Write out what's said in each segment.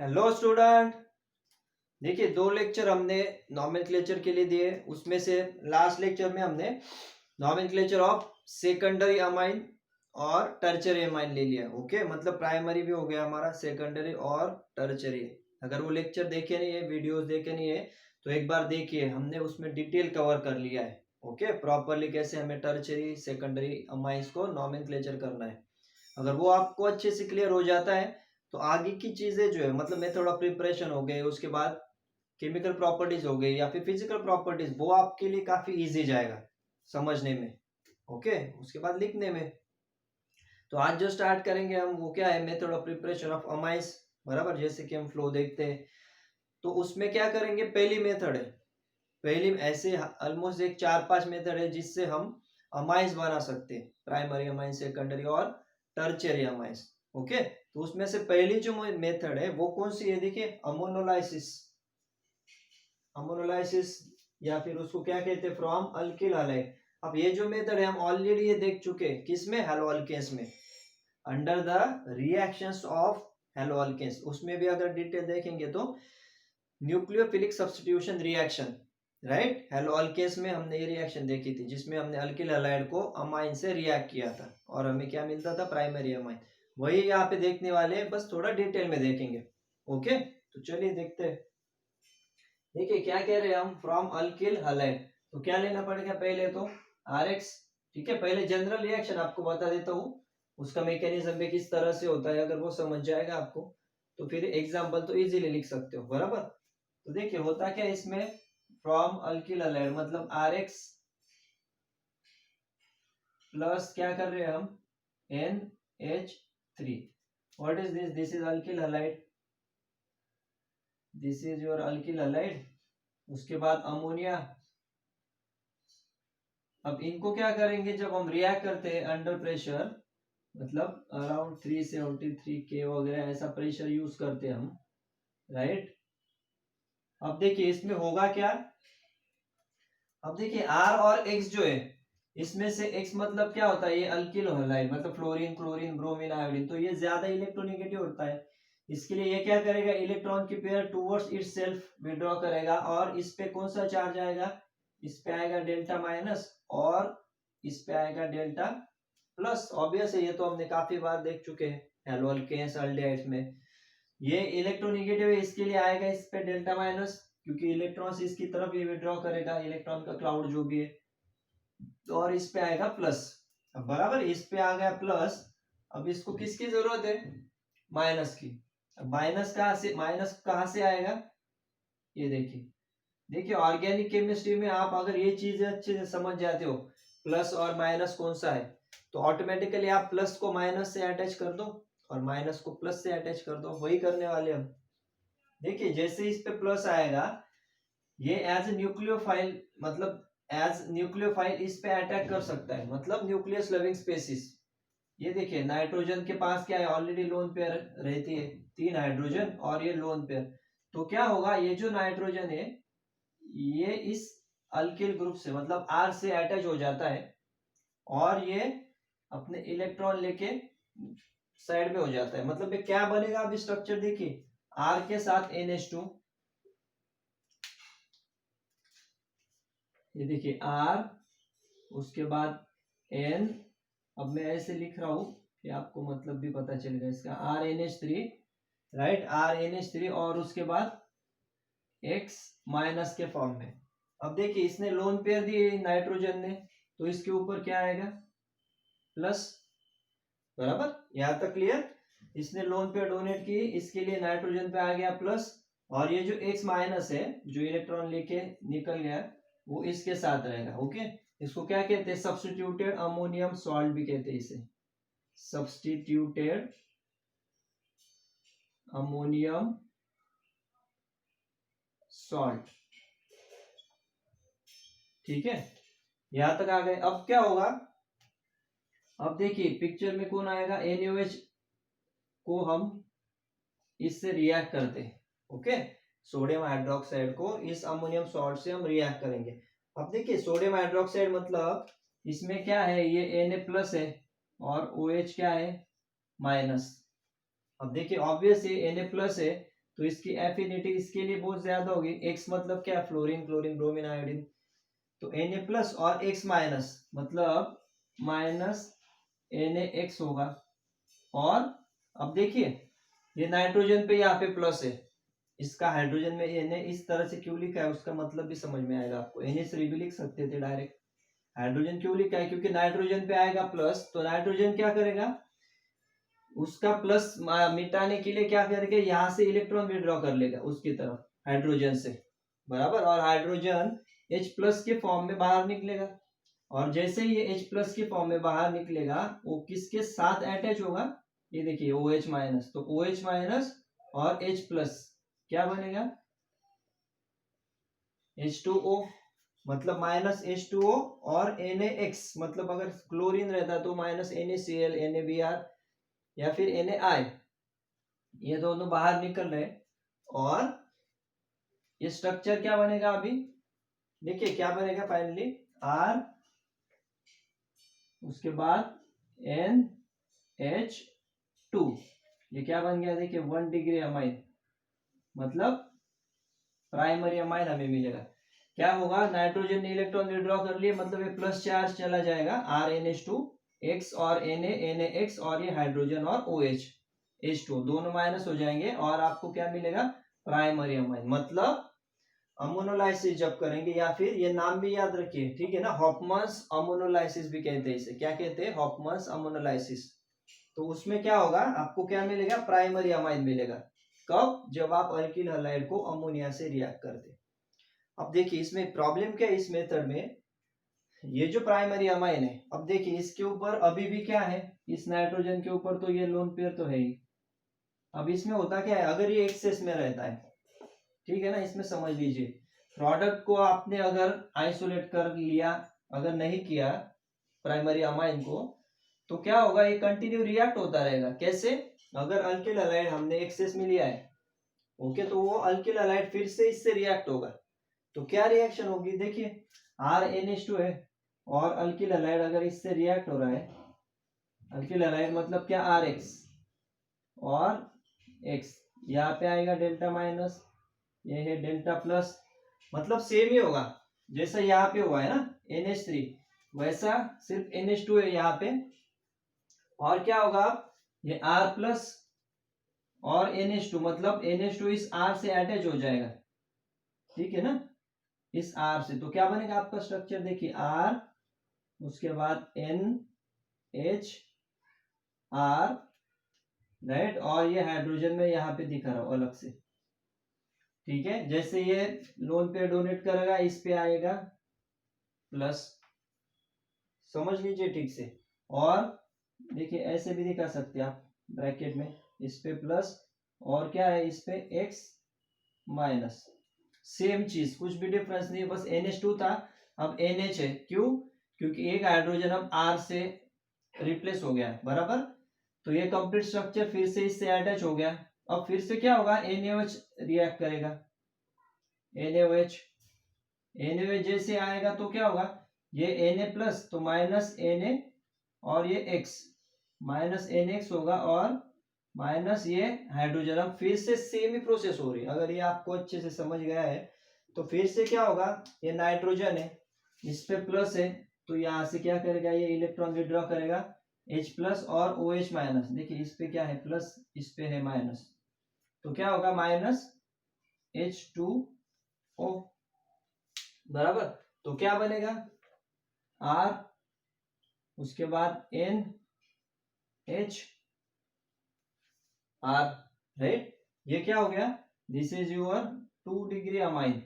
Hello student. देखिए दो lecture हमने नॉमेनक्लेचर के लिए दिए, उसमें से लास्ट लेक्चर में हमने नॉमेनक्लेचर ऑफ सेकेंडरी अमाइन और टर्चरी अमाइन ले लिया। ओके, मतलब प्राइमरी भी हो गया हमारा, सेकेंडरी और टर्चरी। अगर वो लेक्चर देखे नहीं है, वीडियोस देखे नहीं है, तो एक बार देखिए, हमने उसमें डिटेल कवर कर लिया है। ओके, प्रॉपरली कैसे हमें टर्चरी सेकेंडरी अमाइंस को नॉमेनक्लेचर करना है। अगर वो आपको अच्छे से क्लियर हो जाता है तो आगे की चीजें जो है, मतलब मेथड ऑफ प्रिपरेशन हो गए, उसके बाद केमिकल प्रॉपर्टीज हो गई या फिर फिजिकल प्रॉपर्टीज, वो आपके लिए काफी इजी जाएगा समझने में। ओके, उसके बाद लिखने में। तो आज जो स्टार्ट करेंगे हम, वो क्या है, method of preparation of amines. बराबर, जैसे कि हम फ्लो देखते हैं तो उसमें क्या करेंगे, पहली मेथड है, पहली ऐसे ऑलमोस्ट एक 4-5 मेथड है जिससे हम अमाइंस बना सकते हैं, प्राइमरी अमाइंस, सेकेंडरी और टर्शियरी अमाइंस। ओके, तो उसमें से पहली जो मेथड है वो कौन सी है, देखिए, अमोनोलाइसिस। अमोनोलाइसिस या फिर उसको क्या कहते हैं, फ्रॉम अल्किल हैलाइड। अब ये जो मेथड है हम ऑलरेडी ये देख चुके हैं, किसमें, हैलोअल्केन्स में, अंडर द रिएक्शंस ऑफ हैलोअल्केन्स। उसमें भी अगर डिटेल देखेंगे तो न्यूक्लियोफिलिक सब्स्टिट्यूशन रिएक्शन, राइट, हैलोअल्केन्स में हमने ये रिएक्शन देखी थी जिसमें हमने अल्किल हैलाइड को अमाइन से रिएक्ट किया था और हमें क्या मिलता था, प्राइमरी अमाइन। वही यहाँ पे देखने वाले हैं, बस थोड़ा डिटेल में देखेंगे। ओके, तो चलिए देखते हैं। देखिए क्या कह रहे हैं हम, फ्रॉम अल्किल हैलाइड। तो क्या लेना पड़ेगा, पहले तो RX। ठीक है, पहले जनरल रिएक्शन आपको बता देता हूँ, उसका मैकेनिज्म भी किस तरह से होता है। अगर वो समझ जाएगा आपको तो फिर एग्जाम्पल तो इजीली लिख सकते हो। बराबर, तो देखिए होता क्या है इसमें, फ्रॉम अल्किल हैलाइड मतलब RX प्लस क्या कर रहे हैं हम, NH3। What is this, this is alkyl halide, this is your alkyl halide. उसके बाद अमोनिया। अब इनको क्या करेंगे, जब हम रिएक्ट करते हैं अंडर प्रेशर, मतलब अराउंड 373 K वगैरह ऐसा प्रेशर यूज करते हैं हम, राइट। अब देखिए इसमें होगा क्या, अब देखिए R और X जो है, इसमें से X मतलब क्या होता है, ये अल्किल हैलाइड, मतलब फ्लोरीन, क्लोरीन, ब्रोमीन, आयोडीन, तो ये ज्यादा इलेक्ट्रोनेगेटिव होता है। इसके लिए ये क्या करेगा, इलेक्ट्रॉन की पेयर टूवर्ड्स इटसेल्फ विड्रॉ करेगा और इस पे कौन सा चार्ज आएगा, इस पे आएगा डेल्टा माइनस और इस पे आएगा डेल्टा प्लस। ऑब्वियस है, ये तो हमने काफी बार देख चुके हैं हैलोअल्केन्स, एल्डिहाइड्स में। ये इलेक्ट्रोनेगेटिव है, इसके लिए आएगा इस पे डेल्टा माइनस, क्योंकि इलेक्ट्रॉन इसकी तरफ ये विड्रॉ करेगा, इलेक्ट्रॉन का क्लाउड जो भी है, तो और इस पे आएगा प्लस। अब बराबर, इस पे आ गया प्लस। अब इसको किसकी जरूरत है, माइनस की। अब माइनस कहाँ से आएगा, ये देखिए, देखिए ऑर्गेनिक केमिस्ट्री में आप अगर ये चीजें अच्छे से समझ जाते हो, प्लस और माइनस कौन सा है, तो ऑटोमेटिकली आप प्लस को माइनस से अटैच कर दो और माइनस को प्लस से अटैच कर दो, वही करने वाले हम। देखिए जैसे इस पे प्लस आएगा, ये एज ए न्यूक्लियोफाइल, मतलब एज न्यूक्लियोफाइल इस पे अटैक कर सकता है, मतलब न्यूक्लियस लविंग स्पेसिस। ये देखिए नाइट्रोजन के पास क्या है, ऑलरेडी लोन पेयर रहती है, 3 हाइड्रोजन और ये लोन पेयर। तो क्या होगा, ये जो नाइट्रोजन है ये इस अल्किल ग्रुप से, मतलब R से अटैच हो जाता है और ये अपने इलेक्ट्रॉन लेके साइड में हो जाता है। मतलब ये क्या बनेगा, अब स्ट्रक्चर देखिए, R के साथ NH2, ये देखिए R, उसके बाद N। अब मैं ऐसे लिख रहा हूं कि आपको मतलब भी पता चलेगा इसका, RNH3, राइट, RNH3, और उसके बाद X माइनस के फॉर्म में। अब देखिए इसने लोन पेयर दिए नाइट्रोजन ने, तो इसके ऊपर क्या आएगा, प्लस। बराबर, यहां तक क्लियर। इसने लोन पेयर डोनेट की, इसके लिए नाइट्रोजन पे आ गया प्लस, और ये जो X माइनस है जो इलेक्ट्रॉन लेके निकल गया, वो इसके साथ रहेगा। ओके, इसको क्या कहते हैं, सब्स्टिट्यूटेड अमोनियम सॉल्ट भी कहते हैं इसे, सब्स्टिट्यूटेड अमोनियम सॉल्ट। ठीक है, यहां तक आ गए। अब क्या होगा, अब देखिए पिक्चर में कौन आएगा, NaOH को हम इससे रिएक्ट करते हैं। ओके, सोडियम हाइड्रोक्साइड को इस अमोनियम सॉल्ट से हम रिएक्ट करेंगे। अब देखिए सोडियम हाइड्रोक्साइड मतलब इसमें क्या है, ये Na प्लस है और OH क्या है, माइनस। अब देखिए ऑब्वियस ये Na प्लस है, तो इसकी एफिनिटी इसके लिए बहुत ज्यादा होगी। एक्स मतलब क्या, फ्लोरीन, क्लोरीन, ब्रोमीन, आयोडीन। तो Na+ और X- मतलब -NaX होगा। और अब देखिए ये नाइट्रोजन पे यहाँ पे प्लस है, इसका हाइड्रोजन में Na इस तरह से क्यों लिखा है उसका मतलब भी समझ में आएगा आपको। Na3 भी लिख सकते थे डायरेक्ट। हाइड्रोजन क्यों लिखा है, क्योंकि नाइट्रोजन पे आएगा प्लस, तो नाइट्रोजन क्या करेगा, उसका प्लस मिटाने के लिए क्या करेगा, यहाँ से इलेक्ट्रॉन विड्रॉ कर लेगा उसकी तरफ हाइड्रोजन से, बराबर। और हाइड्रोजन H+ के फॉर्म में बाहर निकलेगा। और जैसे ही ये H+ के फॉर्म में बाहर निकलेगा वो किसके साथ अटैच होगा, ये देखिए OH-, तो OH- और H+ क्या बनेगा, H2O, मतलब -H2O और NaX, मतलब अगर क्लोरीन रहता तो -NaCl, NaBr या फिर Na, ये दोनों बाहर निकल रहे। और ये स्ट्रक्चर क्या बनेगा अभी देखिए क्या बनेगा, फाइनली R, उसके बाद NH2, ये क्या बन गया देखिए 1 डिग्री अमाइन, मतलब प्राइमरी अमाइन हमें मिलेगा। क्या होगा, नाइट्रोजन ने इलेक्ट्रॉन विड्रॉ कर लिए, मतलब ये प्लस चार्ज चला जाएगा, RNH2 X और NaX, और ये हाइड्रोजन और OH H2 दोनों माइनस हो जाएंगे, और आपको क्या मिलेगा, प्राइमरी अमाइन। मतलब अमोनोलाइसिस जब करेंगे, या फिर ये नाम भी याद रखिए, ठीक है ना, हॉफमन्स अमोनोलाइसिस भी कहते हैं इसे। क्या कहते हैं, हॉफमन्स अमोनोलाइसिस। तो उसमें क्या होगा, आपको क्या मिलेगा, प्राइमरी अमाइन मिलेगा। कब, जब आप अल्किल हैलाइड को अमोनिया से रिएक्ट करते। अब देखिए इसमें प्रॉब्लम क्या है, इस मेथड में ये जो प्राइमरी अमाइन है, अब देखिए इसके ऊपर अभी भी क्या है, इस नाइट्रोजन के ऊपर तो ये लोन पेयर तो है ही। अब इसमें होता क्या है, अगर ये एक्सेस में रहता है, ठीक है ना, इसमें समझ लीजिए प्रोडक्ट को आपने अगर आइसोलेट कर लिया, अगर नहीं किया प्राइमरी अमाइन को, तो क्या होगा, ये कंटिन्यू रिएक्ट होता रहेगा। कैसे, अगर अल्किल हैलाइड हमने एक्सेस में लिया है, ओके, तो वो अल्किल हैलाइड फिर से इससे रिएक्ट होगा। तो क्या रिएक्शन होगी देखिए, RNH2 है और अल्किल हैलाइड अगर इससे रिएक्ट हो रहा है, अल्किल हैलाइड मतलब क्या, RX और X, यहाँ पे आएगा डेल्टा माइनस, ये है डेल्टा प्लस, मतलब सेम ही होगा जैसा यहाँ पे हुआ है ना NH3, वैसा सिर्फ NH2 है यहाँ पे। और क्या होगा, ये R+ और NH2, मतलब NH2 इस R से अटैच हो जाएगा, ठीक है ना, इस R से। तो क्या बनेगा आपका स्ट्रक्चर देखिए, R, उसके बाद NH, R, राइट, और ये हाइड्रोजन में यहाँ पे दिखा रहा हूं अलग से, ठीक है। जैसे ये लोन पे डोनेट करेगा, इस पे आएगा प्लस, समझ लीजिए ठीक से। और देखिए ऐसे भी दिखा सकते हैं आप ब्रैकेट में, इस पे प्लस और क्या है, इस पे X-, सेम चीज, कुछ भी डिफरेंस नहीं है, बस NH2 था, अब NH है। क्यों, क्योंकि एक हाइड्रोजन अब R से रिप्लेस हो गया, बराबर। तो ये कंप्लीट स्ट्रक्चर फिर से इससे अटैच हो गया। अब फिर से क्या होगा, NaOH रिएक्ट करेगा, NaOH, NaOH जैसे आएगा तो क्या होगा, ये Na+ तो -Na, और ये X -NX होगा, और माइनस ये हाइड्रोजन। अब फिर से सेम ही प्रोसेस हो रही है, अगर ये आपको अच्छे से समझ गया है तो फिर से क्या होगा, ये नाइट्रोजन है, इस पे प्लस है, तो यहाँ से क्या करेगा, ये इलेक्ट्रॉन विड्रॉ करेगा, H+ और OH-, देखिए इस पे क्या है प्लस, इस पे है माइनस, तो क्या होगा -H2O, बराबर। तो क्या बनेगा, R, उसके बाद NH, R, राइट। ये क्या हो गया, this is your 2 degree amine.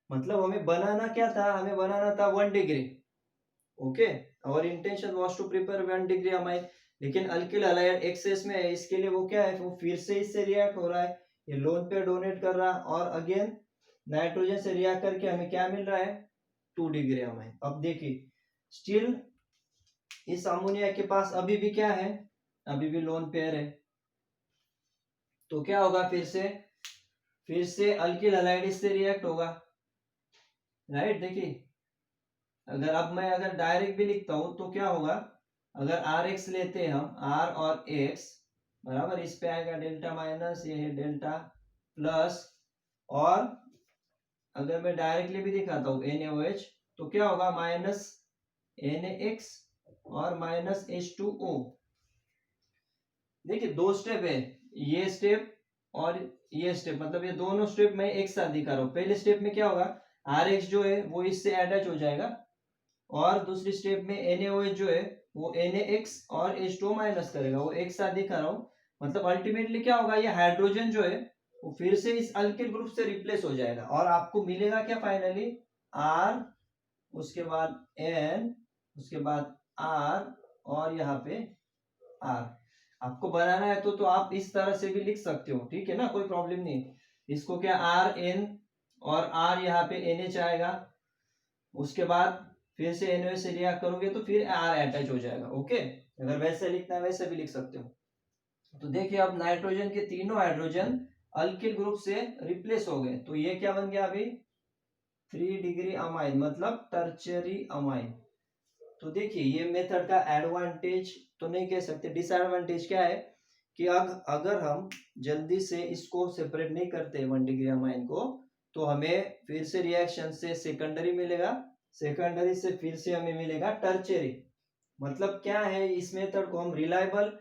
मतलब हमें बनाना क्या था, हमें बनाना था 1 डिग्री, ओके। और intention was to prepare 1 degree amine, लेकिन अल्किल हैलाइड एक्सेस में है, इसके लिए वो क्या है, वो फिर से इससे रिएक्ट हो रहा है, ये लोन पे डोनेट कर रहा है, और अगेन नाइट्रोजन से रिएक्ट करके हमें क्या मिल रहा है, 2 डिग्री अमाइन। अब देखिए स्टिल इस अमोनिया के पास अभी भी क्या है, अभी भी लोन पेयर है, तो क्या होगा, फिर से अल्किल हैलाइड इससे रिएक्ट होगा, राइट। देखिए अगर अब मैं अगर डायरेक्ट भी लिखता हूं तो क्या होगा, अगर RX लेते हैं हम, R और X, बराबर, इस पे आएगा डेल्टा माइनस, ये है डेल्टा प्लस, और अगर मैं डायरेक्टली भी दिखाता हूँ NaOH तो क्या होगा, माइनस NaX और माइनस H2O। देखिए दो स्टेप है, ये स्टेप और ये स्टेप, मतलब ये दोनों स्टेप मैं एक साथ दिखा रहा हूँ। पहले स्टेप में क्या होगा, RH जो है वो इससे अटैच हो जाएगा, और दूसरी स्टेप में NaOH जो है वो NaX और H2O माइनस करेगा, वो एक साथ दिखा रहा हूँ। मतलब अल्टीमेटली क्या होगा, ये हाइड्रोजन जो है वो फिर से इस अल्किल ग्रुप से रिप्लेस हो जाएगा, और आपको मिलेगा क्या फाइनली, R, उसके बाद N, उसके बाद R, और यहाँ पे R। आपको बनाना है तो आप इस तरह से भी लिख सकते हो, ठीक है ना, कोई प्रॉब्लम नहीं। इसको क्या RN और R यहाँ पे NH आएगा, उसके बाद फिर से NaOH से रिएक्ट करोगे तो फिर R अटैच हो जाएगा। ओके, अगर वैसे लिखना है वैसे भी लिख सकते हो। तो देखिए अब नाइट्रोजन के तीनों हाइड्रोजन अल्किल ग्रुप से रिप्लेस हो गए, तो ये क्या बन गया अभी, 3 डिग्री अमाइन, मतलब टर्शियरी अमाइन। तो देखिए ये मेथड का एडवांटेज तो नहीं कह सकते, डिसएडवांटेज क्या है कि अगर हम जल्दी से इसको सेपरेट नहीं करते 1 डिग्री अमाइन को, तो हमें फिर से रिएक्शन से सेकेंडरी मिलेगा, सेकेंडरी से फिर से हमें मिलेगा टर्शियरी। मतलब क्या है, इस मेथड को हम रिलायबल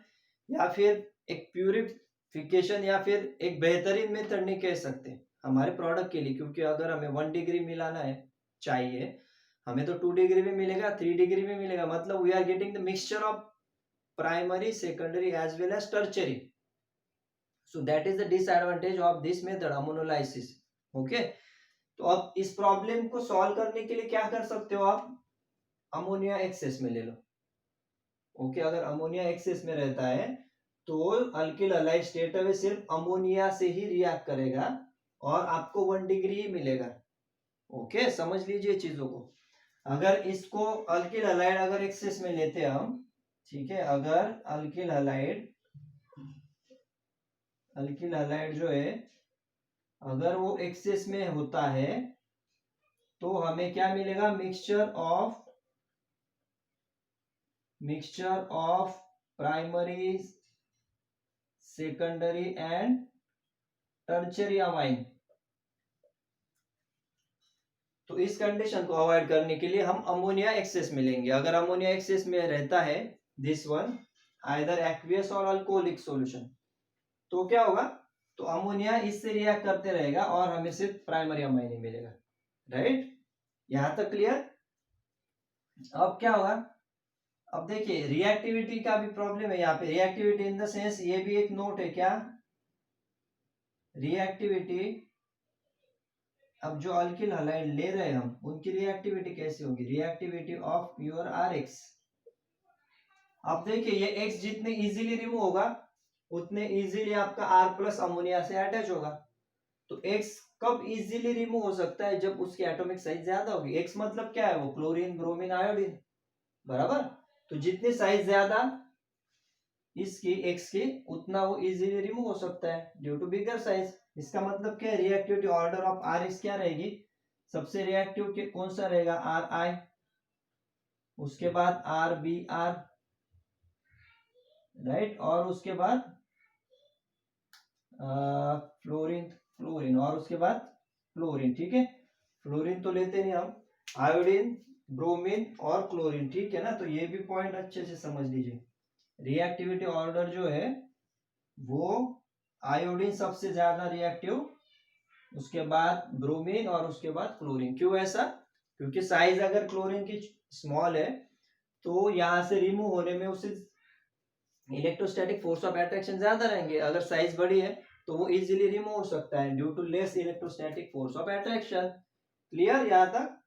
या फिर एक प्यूरिफिकेशन या फिर एक बेहतरीन मेथड नहीं कह सकते हमारे प्रोडक्ट के लिए, क्योंकि अगर हमें 1 डिग्री मिलाना है चाहिए, हमें तो 2 डिग्री में मिलेगा, 3 डिग्री में मिलेगा, मतलब we are getting the mixture of primary, secondary as well as tertiary. So that is the disadvantage of this method, ammonolysis. Okay, तो अब इस प्रॉब्लम को सॉल्व करने के लिए क्या कर सकते हो आप, अमोनिया एक्सेस में ले लो। ओके, अगर अमोनिया एक्सेस में रहता है तो अल्किल हलाइड स्टेट में सिर्फ अमोनिया से ही रिएक्ट करेगा और आपको 1 डिग्री ही मिलेगा। ओके, समझ लीजिए चीजों को। अगर इसको अल्किल हलाइड अगर एक्सेस में लेते हम, ठीक है, अगर अल्किल हलाइड जो है अगर वो एक्सेस में होता है तो हमें क्या मिलेगा, mixture of primary, secondary and tertiary amine. तो इस कंडीशन को अवॉइड करने के लिए हम अमोनिया एक्सेस में लेंगे। अगर अमोनिया एक्सेस में रहता है, दिस वन आइदर एक्वियस और अल्कोहलिक सॉल्यूशन, तो क्या होगा, तो अमोनिया इससे रिएक्ट करते रहेगा और हमें सिर्फ प्राइमरी अमाइन ही मिलेगा। राइट, यहां तक क्लियर। अब क्या होगा, अब देखिए रिएक्टिविटी का भी प्रॉब्लम है यहाँ पे, रिएक्टिविटी इन द सेंस, ये भी एक नोट है क्या, रिएक्टिविटी, अब जो अल्किल हलाइड ले रहे हैं हम उनकी रिएक्टिविटी कैसी होगी, रिएक्टिविटी ऑफ योर RX। अब देखिए ये X जितने इजीली रिमूव होगा उतने इजीली आपका R प्लस अमोनिया से अटैच होगा। तो X कब इजीली रिमूव हो सकता है, जब उसकी एटॉमिक साइज ज्यादा होगी। X मतलब क्या है, वो क्लोरीन, ब्रोमीन, आयोडीन, बराबर। तो जितनी साइज ज्यादा इसकी X की, उतना वो इजीली रिमूव हो सकता है ड्यू टू बिगर साइज। इसका मतलब क्या है, रिएक्टिविटी ऑर्डर ऑफ RX क्या रहेगी, सबसे रिएक्टिव के कौन सा रहेगा, RI, उसके बाद RBR, राइट, और उसके बाद फ्लोरीन, और उसके बाद फ्लोरीन। ठीक है, फ्लोरीन तो लेते नहीं हम, आयोडीन, ब्रोमीन और क्लोरीन, ठीक है ना। तो ये भी पॉइंट अच्छे से समझ लीजिए, रिएक्टिविटी ऑर्डर जो है वो आयोडीन सबसे ज्यादा रिएक्टिव, उसके बाद ब्रोमीन और उसके बाद क्लोरीन। क्यों ऐसा, क्योंकि साइज अगर क्लोरीन की स्मॉल है तो यहां से रिमूव होने में उसे इलेक्ट्रोस्टैटिक फोर्स ऑफ अट्रैक्शन ज्यादा रहेंगे। अगर साइज बड़ी है तो वो इजीली रिमूव हो सकता है due to less electrostatic force of attraction. Clear यहां तक।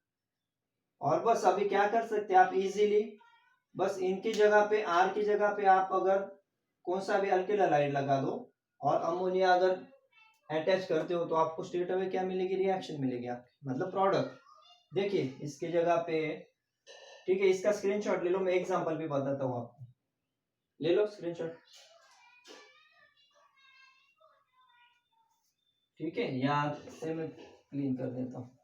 और बस अभी क्या कर सकते हैं आप इजीली, बस इनकी जगह पे, R की जगह पे आप अगर कौन सा भी अल्किल हलाइड लगा दो और अमोनिया अगर अटैच करते हो तो आपको स्ट्रेट अवे क्या मिलेगी, रिएक्शन मिलेगी आपकी, मतलब प्रोडक्ट। देखिए इसकी जगह पे, ठीक है, इसका स्क्रीनशॉट ले लो, मैं एग्जांपल भी बताता हूँ आपको, ले लो स्क्रीनशॉट। ठीक है, यहाँ से मैं क्लीन कर देता हूँ।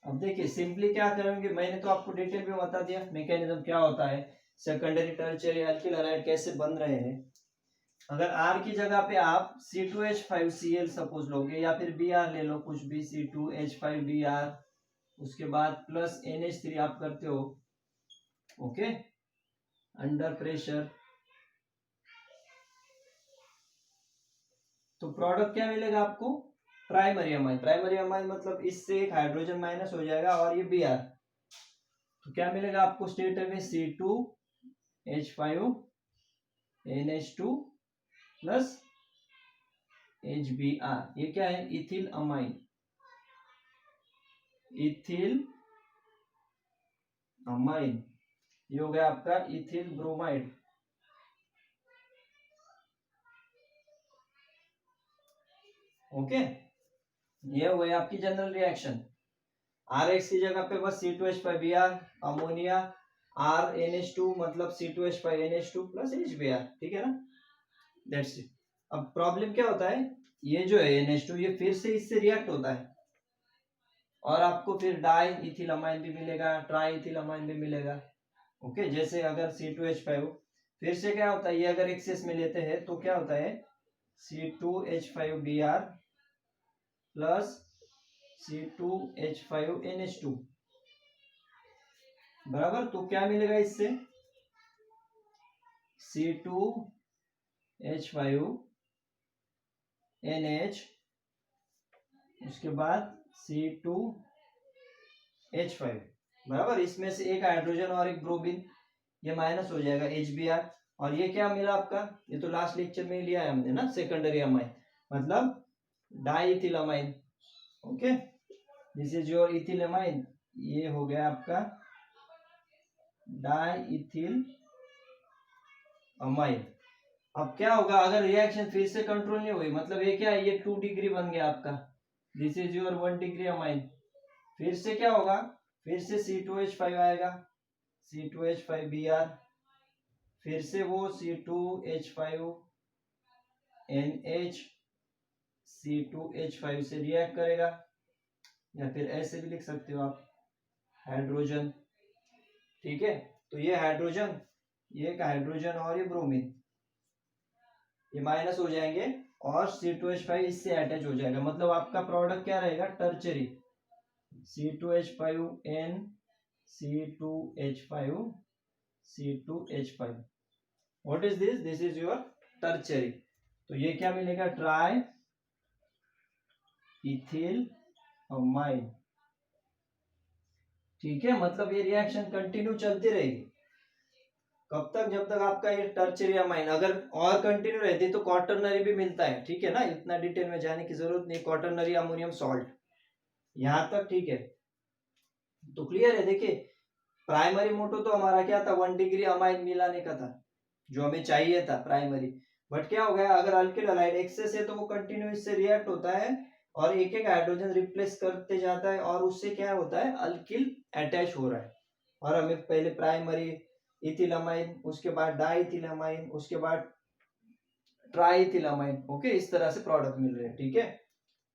अब देखिए सिंपली क्या करेंगे, मैंने तो आपको डिटेल में बता दिया मैकेनिज्म क्या होता है, सेकेंडरी टर्शियरी अल्किल हैलाइड कैसे बन रहे हैं। अगर R की जगह पे आप C2H5Cl सपोज लोगे या फिर Br ले लो, कुछ भी C2H5Br, उसके बाद प्लस NH3 आप करते हो, ओके, अंडर प्रेशर, तो प्रोडक्ट क्या मिलेगा आपको, प्राइमरी अमाइन। प्राइमरी अमाइन मतलब इससे एक हाइड्रोजन माइनस हो जाएगा और ये Br, तो क्या मिलेगा आपको स्टेट में C2H5NH2 प्लस HBr, ये क्या है, इथिल अमाइन, इथिल अमाइन, ये हो गया आपका इथिल ब्रोमाइड। ओके, ये हो गई आपकी जनरल रिएक्शन। RX की जगह पे बस C2H5Br, अमोनिया, RNH2 मतलब C2H5NH2 प्लस HBr, ठीक है ना, दैट्स इट। अब प्रॉब्लम क्या होता है, ये जो है NH2 ये फिर से इससे रिएक्ट होता है और आपको फिर डाई इथिल अमाइन भी मिलेगा, ट्राई इथिल अमाइन भी मिलेगा। ओके, जैसे अगर C2H5 फिर से क्या होता है, ये अगर एक्सेस में लेते हैं तो क्या होता है C2H5Br प्लस C2H5NH2 बराबर, तो क्या मिलेगा इससे C2H5NH, उसके बाद C2H5 बराबर, इसमें से एक हाइड्रोजन और एक ब्रोमीन, ये माइनस हो जाएगा HBr, और ये क्या मिला आपका, ये तो लास्ट लेक्चर में लिया है हमने ना, सेकेंडरी अमाइन मतलब diethyl amine. Okay, this is your ethyl amine, ये हो गया आपका डाइथिल अमाइन। अब क्या होगा अगर रिएक्शन फिर से कंट्रोल नहीं हुई, मतलब ये क्या है, ये 2 डिग्री बन गया आपका, this is your 1 degree amine, फिर से क्या होगा, फिर से C2H5 आएगा, C2H5Br, फिर से वो C2H5NH C2H5 से रिएक्ट करेगा, या फिर ऐसे भी लिख सकते हो आप, हाइड्रोजन, ठीक है, तो ये हाइड्रोजन, ये एक हाइड्रोजन और ये ब्रोमीन, ये माइनस हो जाएंगे और C2H5 इससे अटैच हो जाएगा, मतलब आपका प्रोडक्ट क्या रहेगा, tertiary, C2H5N C2H5 C2H5, what is this, this is your tertiary, तो ये क्या मिलेगा, ट्राई इथिल अमाइन, ठीक है, मतलब ये रिएक्शन कंटिन्यू चलती रहेगी, कब तक, जब तक आपका ये टर्शियरी अमाइन, अगर और कंटिन्यू रहती तो क्वाटरनरी भी मिलता है, ठीक है ना, इतना डिटेल में जाने की जरूरत नहीं, क्वाटरनरी अमोनियम सॉल्ट, यहां तक ठीक है, तो क्लियर है। देखिए प्राइमरी मोटो तो हमारा क्या था, 1 डिग्री अमाइन मिलाने का था, जो हमें चाहिए था प्राइमरी, बट क्या हो गया, अगर अल्किल हैलाइड एक्सेस है तो वो कंटिन्यू इससे रिएक्ट होता है और एक एक हाइड्रोजन रिप्लेस करते जाता है, और उससे क्या होता है, अल्किल अटैच हो रहा है, और हमें पहले प्राइमरी इथिलामाइन, उसके बाद डाइथिलामाइन, उसके बाद ट्राइथिलामाइन, ओके, इस तरह से प्रोडक्ट मिल रहे हैं, ठीक है,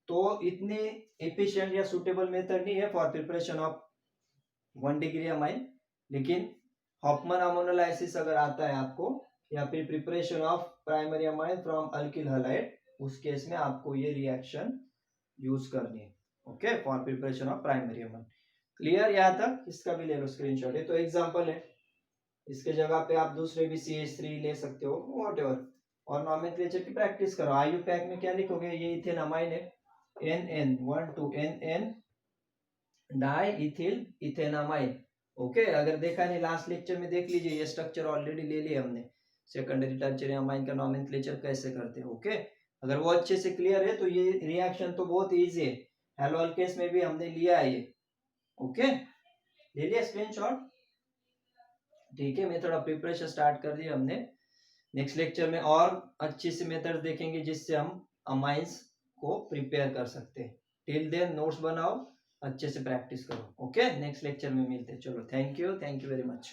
तो इतने एफिशिएंट या सुटेबल मेथड नहीं है for preparation of 1 degree amine, लेकिन हॉफमैन अमोनोलाइसिस अगर आता है आपको, या फिर preparation of primary amine from alkyl halide, उस केस में आपको ये रिएक्शन यूज करनी है, okay, for preparation of primary amine. Clear यहाँ तक, इसका भी ले लो स्क्रीनशॉट, ये तो एग्जांपल है, इसके जगह पे आप दूसरे भी CH3 ले सकते हो, व्हाटएवर, और नॉमेनक्लेचर की प्रैक्टिस करो। आयु पैक में क्या लिखोगे, ये इथेन अमाइन है, NN di ethyl ethanamine, okay, अगर देखा नहीं लास्ट लेक्चर में देख लीजिए, ये स्ट्रक्चर ऑलरेडी ले लिया हमने, सेकेंडरी टर्शियरी अमाइन का नॉमेनक्लेचर कैसे करते हैं, ओके, अगर वो अच्छे से क्लियर है तो ये रिएक्शन तो बहुत इजी है, हेलो अल्केस में भी हमने लिया है ये, ओके, ले लिया स्क्रीनशॉट, ठीक है, मेथड ऑफ प्रिपरेशन स्टार्ट कर दिया हमने, नेक्स्ट लेक्चर में और अच्छी सी मेथड देखेंगे जिससे हम अमाइंस को प्रिपेयर कर सकते हैं, टिल देन नोट्स बनाओ, अच्छे से प्रैक्टिस करो, ओके, नेक्स्ट लेक्चर में मिलते हैं, चलो थैंक यू वेरी मच।